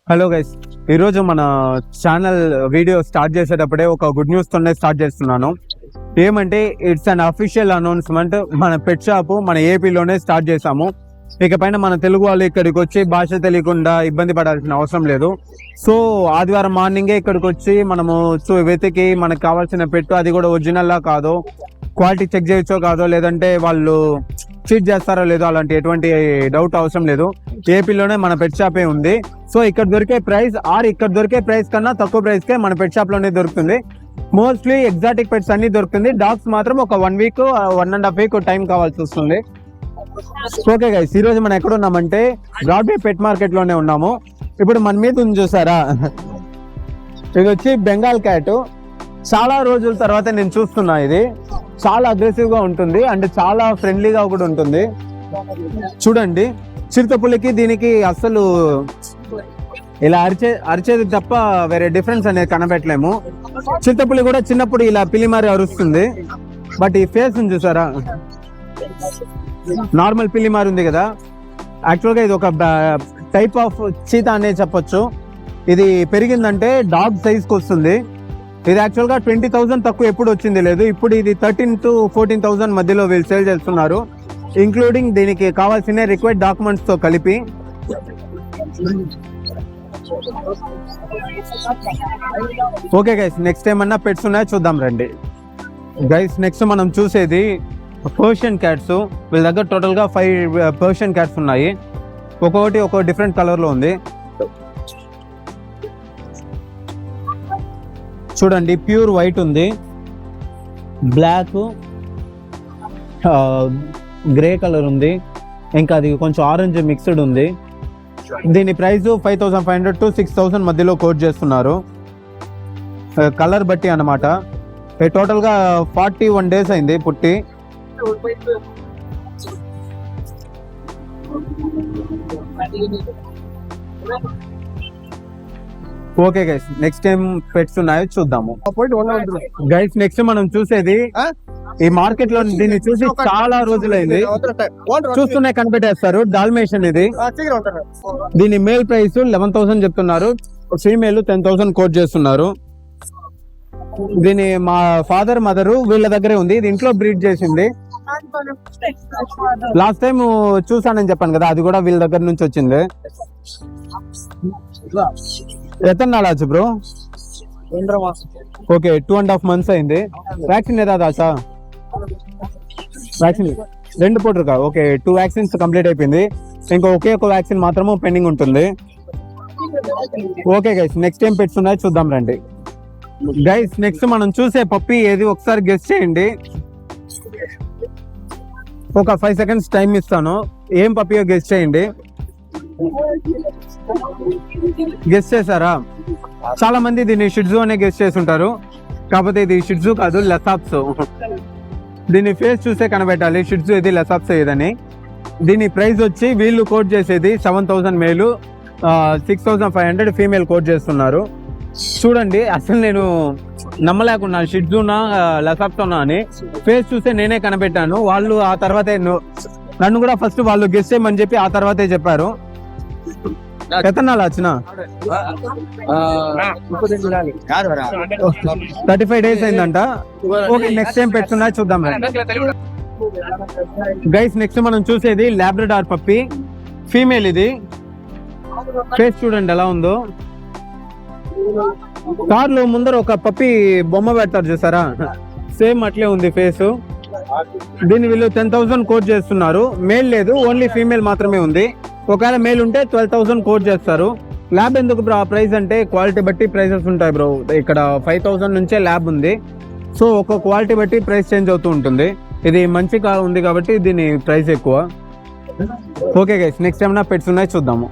Hello guys, ఈరోజు మన channel video start చేసేటప్పుడే ఒక గుడ్ న్యూస్ తోనే స్టార్ట్ చేస్తున్నాను. ఏమంటే ఇట్స్ అన్ అఫీషియల్ అనౌన్స్మెంట్. మన పెట్ షాప్ మన ఏపీలోనే స్టార్ట్ చేసాము. ఇకపైన మన తెలుగు వాళ్ళు ఇక్కడికి వచ్చి భాష తెలియకుండా ఇబ్బంది పడాల్సిన అవసరం లేదు. సో ఆదివారం మార్నింగే ఇక్కడికి వచ్చి మనము వెతికి మనకు కావాల్సిన పెట్టు, అది కూడా ఒరిజినల్లా కాదో, క్వాలిటీ చెక్ చేయొచ్చో కాదో, లేదంటే వాళ్ళు చీట్ చేస్తారో లేదో, అలాంటి ఎటువంటి డౌట్ అవసరం లేదు. ఏపీలోనే మన పెట్ షాపే ఉంది. సో ఇక్కడ దొరికే ప్రైస్ ఇక్కడ దొరికే ప్రైస్ కన్నా తక్కువ ప్రైస్ కే మన పెట్ షాప్ లోనే దొరుకుతుంది. మోస్ట్లీ ఎగ్జాటిక్ పెట్స్ అన్ని దొరుకుతుంది. డాగ్స్ మాత్రం ఒక 1 వీక్ 1.5 వీక్ టైం కావాల్సి వస్తుంది. ఓకే గైస్, ఈ రోజు మనం ఎక్కడ ఉన్నామంటే బ్రాడ్వే పెట్ మార్కెట్ లోనే ఉన్నాము. ఇప్పుడు మన మీద ఉంది చూసారా, ఇది వచ్చి బెంగాల్ క్యాట్. చాలా రోజుల తర్వాత నేను చూస్తున్నా. ఇది చాలా అగ్రెసివ్ గా ఉంటుంది అండ్ చాలా ఫ్రెండ్లీగా కూడా ఉంటుంది. చూడండి, చిరుతపులికి దీనికి అసలు ఇలా అరిచేది తప్ప వేరే డిఫరెన్స్ అనేది కనబెట్టలేము. చిరుతపులి కూడా చిన్నప్పుడు ఇలా పిలిమారి అరుస్తుంది. బట్ ఈ ఫేస్ ఉంది చూసారా, నార్మల్ పిలిమారి ఉంది కదా, యాక్చువల్గా ఇది ఒక టైప్ ఆఫ్ చీతా అనే చెప్పొచ్చు. ఇది పెరిగిందంటే డాగ్ సైజ్కి వస్తుంది. ఇది యాక్చువల్గా 20,000 తక్కువ ఎప్పుడు వచ్చింది లేదు. ఇప్పుడు ఇది 13,000 to 14,000 మధ్యలో వీళ్ళు సేల్ చేస్తున్నారు, ఇంక్లూడింగ్ దీనికి కావాల్సిన రిక్వైర్డ్ డాక్యుమెంట్స్ తో కలిపి. ఓకే గైస్, నెక్స్ట్ ఏమన్నా పెట్స్ ఉన్నాయో చూద్దాం రండి. గైస్, నెక్స్ట్ మనం చూసేది పర్షియన్ క్యాట్స్. వీళ్ళ దగ్గర టోటల్ గా 5 పర్షియన్ క్యాట్స్ ఉన్నాయి. ఒక్కొక్కటి ఒక్కో డిఫరెంట్ కలర్ లో ఉంది. చూడండి, ప్యూర్ వైట్ ఉంది, బ్లాక్, గ్రే కలర్ ఉంది, ఇంకా అది కొంచెం ఆరెంజ్ మిక్స్డ్ ఉంది. దీని ప్రైస్ 5,500 to 6,000 మధ్యలో కోట్ చేస్తున్నారు, కలర్ బట్టి అన్నమాట. టోటల్ గా 41 days అయింది పుట్టి. Okay guys, next time pets ఉన్నాయో చూద్దాము. గైస్, నెక్స్ట్ మనం చూసేది ఈ మార్కెట్ లో దీన్ని చూసి చాలా రోజులైంది, చూస్తూనే కనిపెట్టేస్తారు. డాల్మేషన్ ఇది. దీని మేల్ ప్రైస్ 11,000 చెప్తున్నారు, ఫీమేల్ 10,000 కోట్ చేస్తున్నారు. దీని మా ఫాదర్ మదర్ వీళ్ళ దగ్గరే ఉంది. ఇది ఇంట్లో బ్రీడ్ చేసింది. లాస్ట్ టైం చూసానని చెప్పాను కదా, అది కూడా వీళ్ళ దగ్గర నుంచి వచ్చింది. ఎత్తన్నాడాచు బ్రో? ఓకే, 2.5 months అయింది. వ్యాక్సిన్ ఏదా దాచా? వ్యాక్సిన్ 2 పోటరుగా. ఓకే, 2 vaccines కంప్లీట్ అయిపోయింది. ఇంకా ఒక వ్యాక్సిన్ మాత్రము పెండింగ్ ఉంటుంది. ఓకే గైస్, నెక్స్ట్ ఏం పెట్స్ ఉన్నాయో చూద్దాం రండి. గైస్, నెక్స్ట్ మనం చూసే పప్పి ఏది ఒకసారి గెస్ చేయండి. ఒక 5 seconds టైం ఇస్తాను, ఏం పప్పియో గెస్ చేయండి. గెస్ చేశారా? చాలా మంది దీన్ని షిట్జు అనే గెస్ చేస్తుంటారు, కాకపోతే ఇది షిట్జు కాదు, లెసాప్స్. దీని ఫేస్ చూసే కనబెట్టాలి షిట్జు ఇది లెసాప్స్ ఏదని. దీని ప్రైస్ వచ్చి వీళ్ళు కోట్ చేసేది 7,000 మేలు, 6,500 ఫీమేల్ కోట్ చేస్తున్నారు. చూడండి, అసలు నేను నమ్మలేకున్నాను షిట్జునా లెసాప్సోనా అని. ఫేస్ చూస్తే నేనే కనిపెట్టాను. వాళ్ళు ఆ తర్వాతే నన్ను కూడా ఫస్ట్ వాళ్ళు గెస్ చేయమని చెప్పి ఆ తర్వాతే చెప్పారు. ఎత్తనాలు వచ్చిన 35 days అయిందంట. ఓకే, నెక్స్ట్ టైం పెట్టున్నా చూద్దాం. గైస్, నెక్స్ట్ మనం చూసేది లాబ్రడార్ పప్పి, ఫీమేల్. ఇది ఫేస్ చూడండి ఎలా ఉందో. కార్ లో ముందర ఒక పప్పి బొమ్మ పెడతారు చూసారా, సేమ్ అట్లే ఉంది ఫేస్. దీన్ని వీళ్ళు 10,000 కోట్ చేస్తున్నారు. మేల్ లేదు, ఓన్లీ ఫీమేల్ మాత్రమే ఉంది. ఒకవేళ మేల్ ఉంటే 12,000 కోట్ చేస్తారు. ల్యాబ్ ఎందుకు బ్రో ప్రైస్ అంటే క్వాలిటీ బట్టి ప్రైసెస్ ఉంటాయి బ్రో. ఇక్కడ 5,000 నుంచే ల్యాబ్ ఉంది. సో ఒక క్వాలిటీ బట్టి ప్రైస్ చేంజ్ అవుతూ ఉంటుంది. ఇది మంచి ఉంది కాబట్టి దీని ప్రైస్ ఎక్కువ. ఓకే గైస్, నెక్స్ట్ ఏమైనా పెట్స్ ఉన్నాయి చూద్దాము.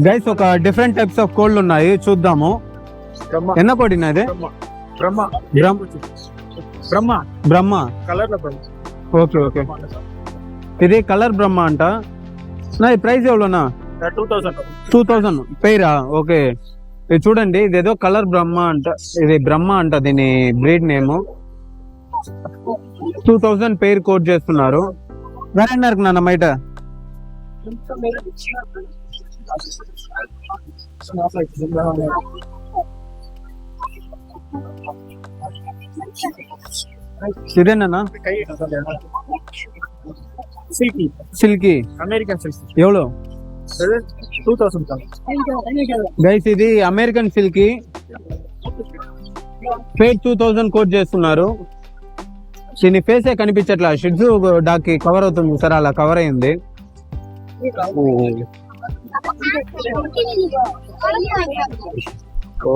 గైస్, ఒక డిఫరెంట్ టైప్స్ ఆఫ్ కోళ్ళు ఉన్నాయి, చూద్దాము. ఎన్న కోడినది? బ్రహ్మ. ఓకే ఓకే, ఇది కలర్ బ్రహ్మ అంట. నా ప్రైస్ ఎవరోనా? 2,000 పేరా? ఓకే, ఇది చూడండి, ఇదేదో కలర్ బ్రహ్మ అంట. ఇది బ్రహ్మ అంట దీని బ్రీడ్ నేమ్. 2,000 పేరు కోట్ చేస్తున్నారు. వేరే నాన్న బయట ఇదేనా సిల్కీ అమెరికన్ సిల్క్ ఎవరు 2000 గైస్ ఇది అమెరికన్ సిల్కీ ఫేర్ 2000 కోట్ చేస్తున్నారు. దీని ఫేసే కనిపించట్లా, షిడ్జు డాగ్ కి కవర్ అవుతుంది సార్, అలా కవర్ అయింది. ఓ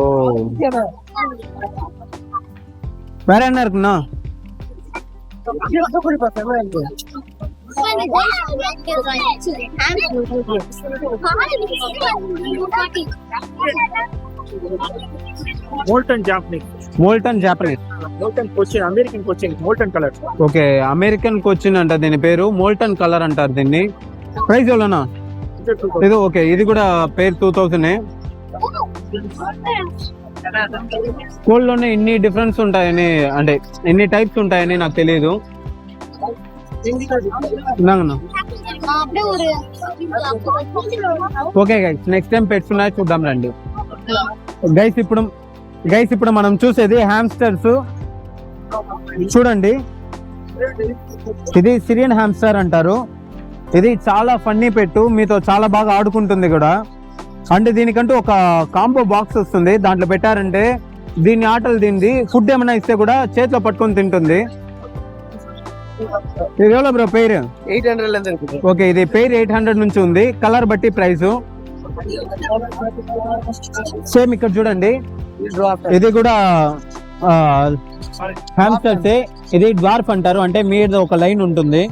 వేరే అన్నారుకున్నా మోల్టన్ జాపనీస్ మోల్టన్ కొచ్చిన్ అమెరికన్ కొచ్చిన్ మోల్టన్ కలర్. ఓకే అమెరికన్ కొచ్చిన్ అంట దీని పేరు, మోల్టన్ కలర్ అంటారు దీన్ని. ప్రైస్ ఎవరన్నా ఇది? ఓకే ఇది కూడా పేరు 2000. కోల్డ్ లోనే ఇన్ని డిఫరెన్స్ ఉంటాయని, అంటే ఎన్ని టైప్స్ ఉంటాయని నాకు తెలియదు. Okay guys next time pets ఉన్నాయి చూద్దాం రండి. గైస్ ఇప్పుడు మనం చూసేది హ్యామ్స్టర్స్. చూడండి ఇది సిరియన్ హ్యామ్స్టర్ అంటారు. ఇది చాలా ఫన్నీ పెట్టు, మీతో చాలా బాగా ఆడుకుంటుంది కూడా. అంటే దీనికంటూ ఒక కాంబో బాక్స్ వస్తుంది, దాంట్లో పెట్టారంటే దీని ఆటలు దీనిది ఫుడ్ ఏమైనా ఇస్తే కూడా చేతిలో పట్టుకొని తింటుంది. ఇది ఎవరో బ్రో పేరు? 800. ఓకే ఇది పేరు 800 నుంచి ఉంది, కలర్ బట్టి ప్రైస్ సేమ్. ఇక్కడ చూడండి ఇది కూడా హ్యామ్స్టర్సే. ఇది డ్వార్ఫ్ అంటారు, అంటే మీద ఒక లైన్ ఉంటుంది.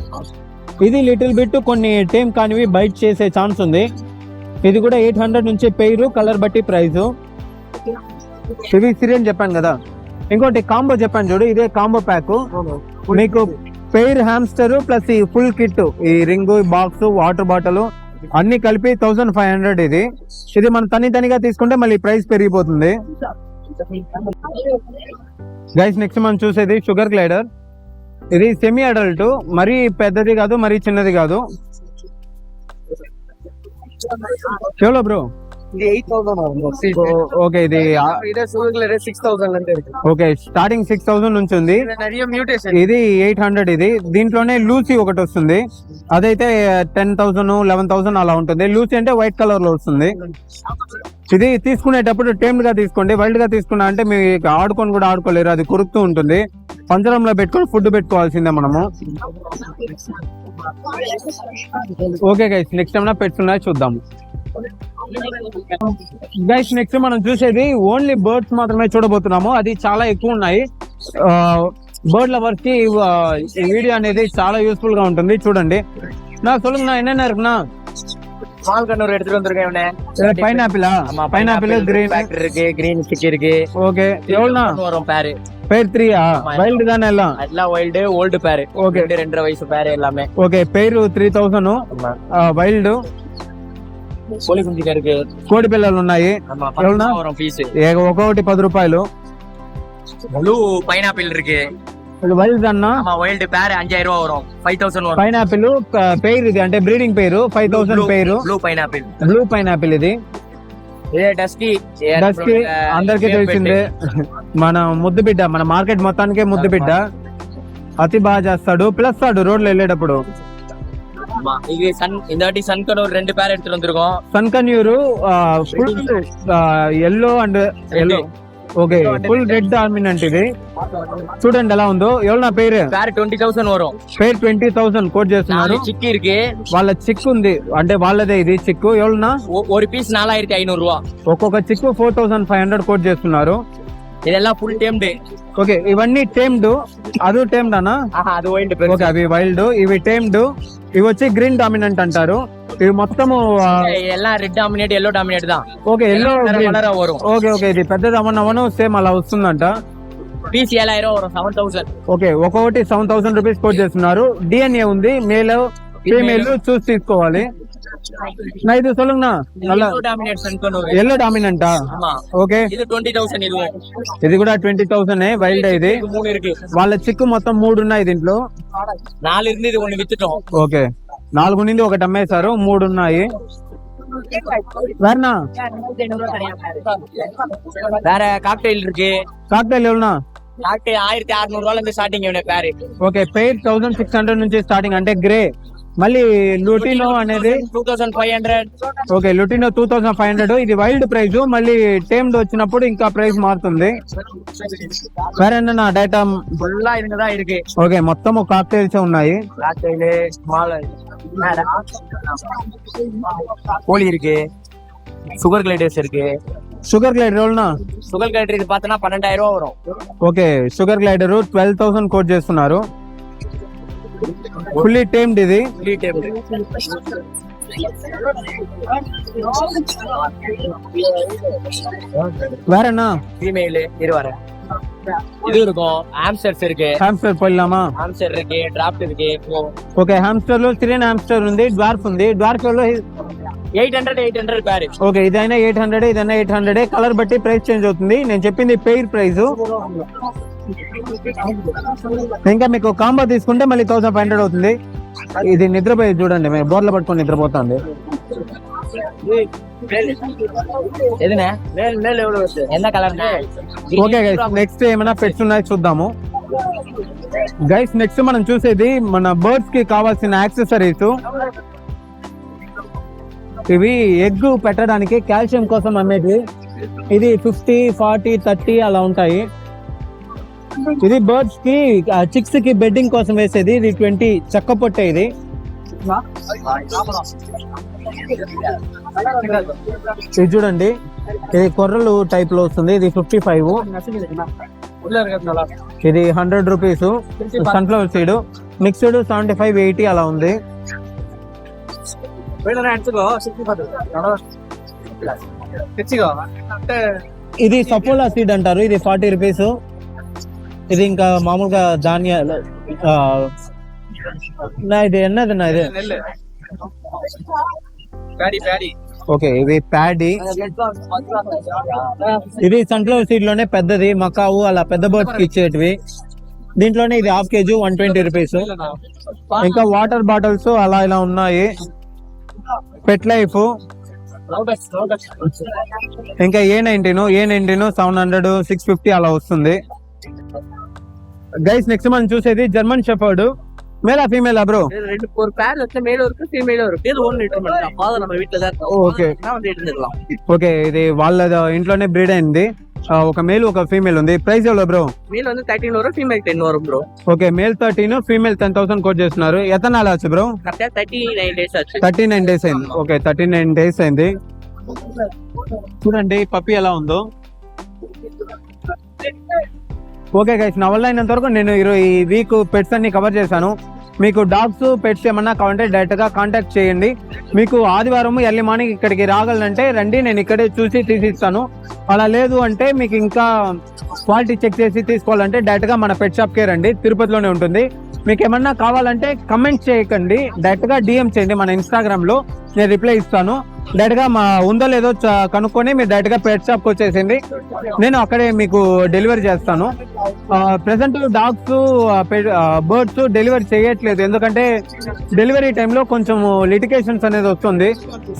ఇది లిటిల్ బిట్ కొన్ని టైం కానివి బైట్ చేసే ఛాన్స్ ఉంది. ఇది కూడా 800 నుంచి పేరు, కలర్ బట్టి ప్రైస్. ఇవి సిరియన్ చెప్పాను కదా. ఇంకోటి కాంబో చెప్పాను చూడు, ఇదే కాంబో ప్యాక్. మీకు పెయిర్ హ్యామ్స్టర్ ప్లస్ ఈ ఫుల్ కిట్, ఈ రింగ్, బాక్స్, వాటర్ బాటిల్ అన్ని కలిపి 1500. ఇది మనం తనిగా తీసుకుంటే మళ్ళీ ప్రైస్ పెరిగిపోతుంది. గైస్ నెక్స్ట్ మనం చూసేది షుగర్ గ్లైడర్. ఇది సెమీ అడల్ట్, మరీ పెద్దది కాదు మరీ చిన్నది కాదు. చలో బ్రో ఇది 8000. ఓకే ఇది 6000 అంటే. ఓకే స్టార్టింగ్ 6000 నుంచి ఉంది. ఇది 800. ఇది దీంట్లోనే లూసీ ఒకటి వస్తుంది, అదైతే 10,000 11,000 అలా ఉంటుంది. లూసీ అంటే వైట్ కలర్ లో వస్తుంది. ఇది తీసుకునేటప్పుడు టేమ్డ్ గా తీసుకోండి, వైల్డ్ గా తీసుకున్నా అంటే మీకు ఆడుకొని కూడా ఆడుకోలేరు, అది కురుకుతూ ఉంటుంది. పంజరంలో పెట్టుకొని ఫుడ్ పెట్టుకోవాల్సిందే మనము. ఓకే గైస్ నెక్స్ట్ ఏమైనా పెట్టుకున్నా చూద్దాము. గైస్ నెక్స్ట్ మనం చూసేది ఓన్లీ బర్డ్స్ మాత్రమే చూడబోతున్నాము, అది చాలా ఎక్కువ ఉన్నాయి. బర్డ్ లవర్స్ కి ఈ వీడియో అనేది చాలా యూస్ఫుల్ గా ఉంటుంది. చూడండి నా சொல்லுங்கண்ணா என்னென்ன இருக்குண்ணா? பால் கண்ணூர் எடுத்துட்டு வந்திருக்கேன். பைனாப்பிள் கிரீன் ஸ்டிக் இருக்கு. ஓகே எவ்வளவுண்ணா வரும் பேரு? பேர் 3 வைல்டு தானே எல்லாம்? எல்லாம் வைல்டு, ஓல்டு பேரு. ஓகே 2.5 வயசு பேரு எல்லாமே. ஓகே பேர் 3000 వైల్డ్. కోడి గుంజి ఇருக்கு, కోడి పిల్లలు ఉన్నాయి. ఎవరున్నా వరం పీస్ ఒక్కొక్కటి 10 రూపాయలు. బ్లూ పైనాపిల్ இருக்கு. ఇది వైల్డ్ అన్న. ஆமா వైల్డ్ பேர் 5000 ரூபாய் வரும், 5000 வரும். పైనాపిల్ పేరు ఇది, అంటే బ్రీడింగ్ పేరు 5000 పేరు. బ్లూ పైనాపిల్ ఇది. ఇదే డస్కీ అందరికీ తెలిసిందే, మన ముద్దు బిడ్డ, మన మార్కెట్ మొత్తానికే ముద్దు బిడ్డ. అతి బాగా చేస్తాడు, పిలుస్తాడు రోడ్లు వెళ్ళేటప్పుడు. இது இந்த வாட்டி சன்கனூர் 2 பேர் எடுத்துட்டு வந்திருக்கோம். సన్కన్యూరు yellow and yellow. Okay full red dominant ఇది. చూడండి ఎలా ఉందో. ఎవరు నా పేరు? பேர் 20,000 வரும். పేరు 20,000 కోట్ చేస్తున్నారు. చిక్కి இருக்கு, వాళ్ళ చిక్కు ఉంది, అంటే వాళ్ళదే ఇది చిక్కు. ఎవరున్నా ஒரு பீஸ் 4500 ரூபாய். ఒక్కొక్క చిక్కు 4500 కోట్ చేస్తున్నారు. இதெல்லாம் ஃபுல் டேம்டு. ఓకే ఇవన్నీ టేమ్డ్. అది టేమ్డ్ అన్నా? అది వైల్డ్. ఓకే అవి వైల్డ్, ఇవి టేమ్డ్. ఇవి వచ్చి గ్రీన్ డామినెంట్ అంటారు. ఇవి మొత్తము எல்லாம் ரெட் டாமினேட், எல்லோ டாமினேட் தான். ఓకే ఎల్లో కలర్ వரும். ఓకే ఓకే ఇది పెద్దది అవనవను సేమ్ అలా వస్తుందంట. పీస్ 7000 వரும், 7000. ఓకే ఒక్కొక్కటి 7000 రూపీస్ కోట్ చేస్తున్నారు. డిఎన్ఏ ఉంది, మేల్ ఫీమేల్ చూసి తీసుకోవాలి. నా ఇది சொல்லுங்கண்ணா. Yellow dominate sun conure. ఎల్లో డామినెంటా? ஆமா. ఓకే இது 20,000 இது. ఇది కూడా 20,000 వైల్డ్. ఇది 3 இருக்கு. వాళ్ళ చిక్కు మొత్తం 3 ఉన్నాయి దీంట్లో. 4 இருந்து இது ஒன்னு வித்துட்டோம். ఓకే 4 నుండి ఒకటి అమ్మేశారు, 3 ఉన్నాయి. வேறண்ணா வேற காக்டெயில் இருக்கு. காக்டெயில் எவ்வளோண்ணா? காக்டெயில் 1600 இருந்து ஸ்டார்டிங் பேரு. ఓకే పెయిర్ 1600 నుంచి స్టార్టింగ్ అంటే గ్రే. మళ్ళీ లుటినో అనేది 2500. Okay lutino 2500. ఇది వైల్డ్ ప్రైస్. మళ్ళీ టేమ్డ్ వచ్చినప్పుడు ఇంకా ప్రైస్ మారుతుంది. వేరే నా డేటా ஃபுல்லா இதுதான் இருக்கு. ఓకే మొత్తం కాక్టైల్స్ ఉన్నాయి. காக்டெயில் ஸ்மால் கோழி இருக்கு. சுகர் கிளைடர்ஸ் இருக்கு. షుగర్ గ్లైడర్ ఎవరున్నా? சுகர் கிளைடர் இது பார்த்தனா 12000 ரூபாய் வரும். ఓకే షుగర్ గ్లైడర్ 12,000 కోట్ చేస్తున్నారు. ఫుల్లీ టేమ్డ్ ఇది. ஃபுல்லி டேபிள். வேறண்ணா ஃபீமேல் இருவார இது இருக்கும். ஆம்ஸ்டர்ஸ் இருக்கு. హామ్స్టర్ పోయిలామా? ஆம்ஸ்டர் இருக்கு. டிராஃப்ட் இருக்கு. ఓకే హామ్స్టర్ లో సిరియన్ హామ్స్టర్ ఉంది. డ్వార్ఫ్ ఉంది. డ్వార్ఫ్ లో 800 పేరు. ఓకే ఇదైనా 800 ఇదైనా 800. కలర్ బట్టి ప్రైస్ చేంజ్ అవుతుంది. నేను చెప్పింది పెయిర్ ప్రైస్. ఇంకా మీకు కాంబో తీసుకుంటే మళ్ళీ 1500 అవుతుంది. ఇది నిద్రపోయి చూడండి, మేము బోర్ల పట్టుకొని నిద్రపోతుంది. எதுனே மேல் மேல் எவ்வளவு வருது? என்ன கலர்? ఓకే గైస్ నెక్స్ట్ ఏమైనా పెట్స్ ఉన్నాయో చూద్దాము. గైస్ నెక్స్ట్ మనం చూసేది మన బర్డ్స్ కి కావాల్సిన యాక్సెసరీస్. ఇవి ఎగ్ పెట్టడానికి కాల్షియం కోసం అమ్మేటివి. ఇది 50, 40, 30 అలా ఉంటాయి. ఇది బర్డ్స్ కి చిక్స్ కి బెడ్డింగ్ కోసం వేసేది. ఇది 20 చెక్క పొట్టే. ఇది ఇది చూడండి, ఇది కొర్రలు టైప్ లో వస్తుంది. ఇది 55. ఇది 100 రూపీస్. సన్ఫ్లవర్ సీడ్ మిక్స్డ్ 75, 80 అలా ఉంది. ఇది సపోలా సీడ్ అంటారు. ఇది 40 రూపీస్. ఇది ఇంకా మామూలుగా ధాన్యాలు. ఇది ఎన్నదన్నా? ఇది ఓకే ఇది ప్యాడీ. ఇది సన్ఫ్లవర్ సీడ్ లోనే పెద్దది. మకావు అలా పెద్ద బర్డ్స్ కి ఇచ్చేటివి. దీంట్లోనే ఇది హాఫ్ కేజీ 120 రూపీస్. ఇంకా వాటర్ బాటిల్స్ అలా ఇలా ఉన్నాయి. పెట్ లైఫ్. ఇంకా A19 700, 650 అలా వస్తుంది. గైస్ నెక్స్ట్ మనం చూసేది జర్మన్ షెఫర్డ్. మేలా ఫీమేలా బ్రో? ஒரு பேர் வந்து மேல இருக்கு ஃபீமேலும் இருக்கு. இது ஒன் லிட்டர் மட்டும். ஃபாதர் நம்ம வீட்ல தான் இருக்கு. ఓకే நான் வந்து எடுத்துக்கலாம். ఓకే ఇది వాళ్ళ ఇంట్లోనే బ్రీడ్ అయింది. ఒక మేల్ ఒక ఫీమేల్ ఉంది. ప్రైస్ ఎవరో బ్రో? மேல் வந்து 13 வரும், ஃபீமேல் 10 வரும் bro. Okay male 13, female 10,000 quote చేస్తున్నారు. ఎతనాలు వచ్చు బ్రో? కరెక్టా 39 డేస్ ఆச்சு. 39 డేస్ అయింది. ఓకే 39 డేస్ అయింది. చూడండి పప్పి ఎలా ఉందో. ఓకే గైస్ నా వల్ల అయినంత వరకు నేను ఈ వీక్ పెట్స్ అన్ని కవర్ చేశాను. మీకు డాగ్స్ పెట్స్ ఏమన్నా కావాలంటే డైరెక్ట్ గా కాంటాక్ట్ చేయండి. మీకు ఆదివారం ఎర్లీ మార్నింగ్ ఇక్కడికి రాగలంటే రండి, నేను ఇక్కడే చూసి తీసిస్తాను. అలా లేదు అంటే మీకు ఇంకా క్వాలిటీ చెక్ చేసి తీసుకోవాలంటే డైరెక్ట్ గా మన పెట్ షాప్ కే రండి. తిరుపతిలోనే ఉంటుంది. మీకు ఏమన్నా కావాలంటే కమెంట్ చేయకండి, డైరెక్ట్ గా DM చేయండి మన ఇన్స్టాగ్రామ్ లో. నేను రిప్లై ఇస్తాను. డైరెక్ట్ గా మా ఉందో లేదో కనుక్కొని మీరు డైరెక్ట్ గా పెట్ షాప్ కి వచ్చేసింది. నేను అక్కడే మీకు డెలివరీ చేస్తాను. ప్రెసెంట్ డాగ్స్ బర్డ్స్ డెలివరీ చేయట్లేదు, ఎందుకంటే డెలివరీ టైంలో కొంచెం లిటికేషన్స్ అనేది వస్తుంది.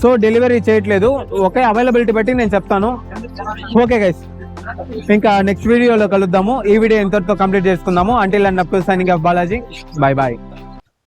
సో డెలివరీ చేయట్లేదు. ఓకే అవైలబిలిటీ బట్టి నేను చెప్తాను. ఓకే గైస్ ఇంకా నెక్స్ట్ వీడియోలో కలుద్దాము. ఈ వీడియో ఇంతటితో కంప్లీట్ చేసుకుందాము. Until and up signing off Balaji. Bye bye.